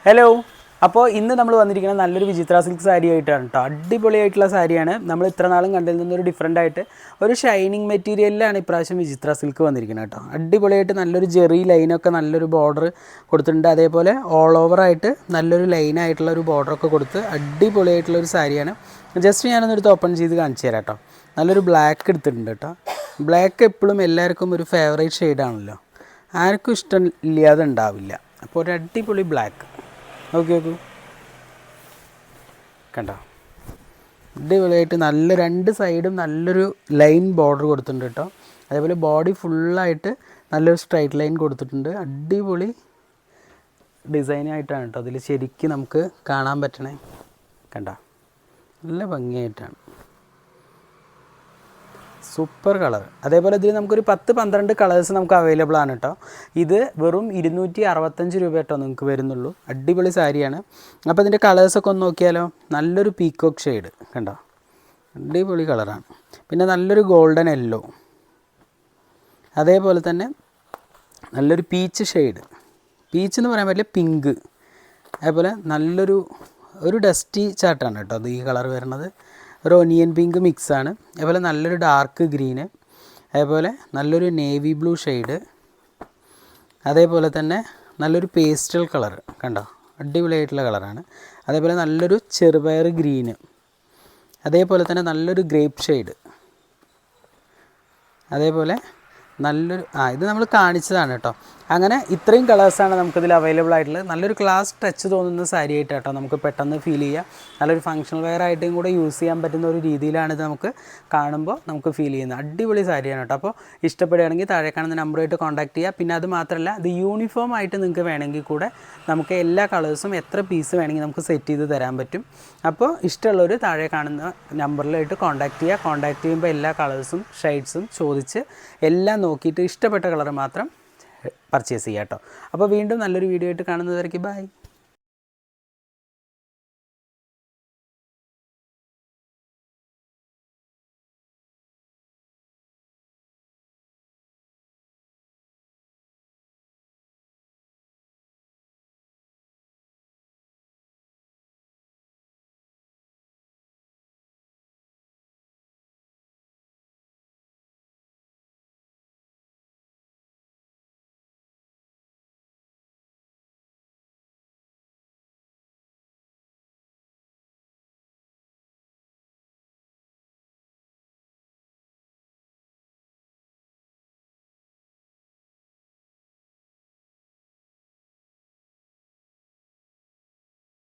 Hello. അപ്പോൾ ഇന്ന് നമ്മൾ വന്നിരിക്കുന്നത് നല്ലൊരു വിചിത്ര സിൽക്ക് സാരി ആയിട്ടാണ് കേട്ടോ. അടിപൊളിയായിട്ടുള്ള സാരിയാണ്. നമ്മൾ ഇത്ര നാളും കണ്ടതിൽ നിന്നൊരു ഡിഫറെൻ്റ് ആയിട്ട് ഒരു ഷൈനിങ് മെറ്റീരിയലിലാണ് ഇപ്രാവശ്യം വിചിത്ര സിൽക്ക് വന്നിരിക്കുന്നത് കേട്ടോ. അടിപൊളിയായിട്ട് നല്ലൊരു ജെറി ലൈനൊക്കെ നല്ലൊരു ബോർഡർ കൊടുത്തിട്ടുണ്ട്. അതേപോലെ ഓൾ ഓവറായിട്ട് നല്ലൊരു ലൈനായിട്ടുള്ള ഒരു ബോർഡറൊക്കെ കൊടുത്ത് അടിപൊളിയായിട്ടുള്ളൊരു സാരിയാണ്. ജസ്റ്റ് ഞാനൊന്നെടുത്ത് ഓപ്പൺ ചെയ്ത് കാണിച്ചു തരാം കേട്ടോ. നല്ലൊരു ബ്ലാക്ക് എടുത്തിട്ടുണ്ട് കേട്ടോ. ബ്ലാക്ക് എപ്പോഴും എല്ലാവർക്കും ഒരു ഫേവറേറ്റ് ഷെയ്ഡാണല്ലോ, ആർക്കും ഇഷ്ടം ഇല്ലാതെ ഉണ്ടാവില്ല. അപ്പോൾ ഒരു അടിപൊളി ബ്ലാക്ക് നോക്കി നോക്കൂ, കണ്ടോ? അടിപൊളിയായിട്ട് നല്ല രണ്ട് സൈഡും നല്ലൊരു ലൈൻ ബോർഡർ കൊടുത്തിട്ടുണ്ട് കേട്ടോ. അതേപോലെ ബോഡി ഫുള്ളായിട്ട് നല്ലൊരു സ്ട്രൈറ്റ് ലൈൻ കൊടുത്തിട്ടുണ്ട്. അടിപൊളി ഡിസൈനായിട്ടാണ് കേട്ടോ അതിൽ ശരിക്കും നമുക്ക് കാണാൻ പറ്റണേ. കണ്ടോ, നല്ല ഭംഗിയായിട്ടാണ്, സൂപ്പർ കളർ. അതേപോലെ ഇതിൽ നമുക്കൊരു 10-12 കളേഴ്സ് നമുക്ക് അവൈലബിൾ ആണ് കേട്ടോ. ഇത് വെറും 265 രൂപ കേട്ടോ നിങ്ങൾക്ക് വരുന്നുള്ളൂ. അടിപൊളി സാരിയാണ്. അപ്പോൾ ഇതിൻ്റെ കളേഴ്സൊക്കെ ഒന്ന് നോക്കിയാലോ. നല്ലൊരു പീക്കോക്ക് ഷെയ്ഡ് കണ്ടോ, അടിപൊളി കളറാണ്. പിന്നെ നല്ലൊരു ഗോൾഡൻ യെല്ലോ, അതേപോലെ തന്നെ നല്ലൊരു പീച്ച് ഷെയ്ഡ്, പീച്ച് എന്ന് പറയാൻ പറ്റില്ല, പിങ്ക്. അതേപോലെ ഒരു ഡസ്റ്റി ചാട്ടാണ് കേട്ടോ അത് ഈ കളർ വരുന്നത്. ഒരു ഒനിയൻ പിങ്ക് മിക്സാണ്. അതേപോലെ നല്ലൊരു ഡാർക്ക് ഗ്രീന്, അതേപോലെ നല്ലൊരു നേവി ബ്ലൂ ഷെയ്ഡ്, അതേപോലെ തന്നെ നല്ലൊരു പേസ്റ്റൽ കളർ കണ്ടോ, അടിപൊളിയായിട്ടുള്ള കളറാണ്. അതേപോലെ നല്ലൊരു ചെറുപയർ ഗ്രീന്, അതേപോലെ തന്നെ നല്ലൊരു ഗ്രേപ്പ് ഷെയ്ഡ്, അതേപോലെ നല്ലൊരു ഇത് നമ്മൾ കാണിച്ചതാണ് കേട്ടോ. അങ്ങനെ ഇത്രയും കളേഴ്സാണ് നമുക്കിതിൽ അവൈലബിൾ ആയിട്ടുള്ളത്. നല്ലൊരു ക്ലാസ് ടച്ച് തോന്നുന്ന സാരി ആയിട്ട് കേട്ടോ നമുക്ക് പെട്ടെന്ന് ഫീൽ ചെയ്യുക. നല്ലൊരു ഫങ്ഷണൽ വെയർ ആയിട്ടും കൂടെ യൂസ് ചെയ്യാൻ പറ്റുന്ന ഒരു രീതിയിലാണ് ഇത് നമുക്ക് കാണുമ്പോൾ നമുക്ക് ഫീൽ ചെയ്യുന്നത്. അടിപൊളി സാരിയാണ് കേട്ടോ. അപ്പോൾ ഇഷ്ടപ്പെടുകയാണെങ്കിൽ താഴെ കാണുന്ന നമ്പറുമായിട്ട് കോൺടാക്ട് ചെയ്യുക. പിന്നെ അത് മാത്രമല്ല, ഇത് യൂണിഫോം ആയിട്ട് നിങ്ങൾക്ക് വേണമെങ്കിൽ കൂടെ നമുക്ക് എല്ലാ കളേഴ്സും എത്ര പീസ് വേണമെങ്കിൽ നമുക്ക് സെറ്റ് ചെയ്ത് തരാൻ പറ്റും. അപ്പോൾ ഇഷ്ടമുള്ളവർ താഴെ കാണുന്ന നമ്പറിലായിട്ട് കോൺടാക്ട് ചെയ്യുക. കോൺടാക്ട് ചെയ്യുമ്പോൾ എല്ലാ കളേഴ്സും ഷെയ്ഡ്സും ചോദിച്ച് എല്ലാം നോക്കിയിട്ട് ഇഷ്ടപ്പെട്ട കളർ മാത്രം പർച്ചേസ് ചെയ്യാം കേട്ടോ. അപ്പോൾ വീണ്ടും നല്ലൊരു വീഡിയോ ആയിട്ട് കാണുന്നതുവരേക്കും ബൈ.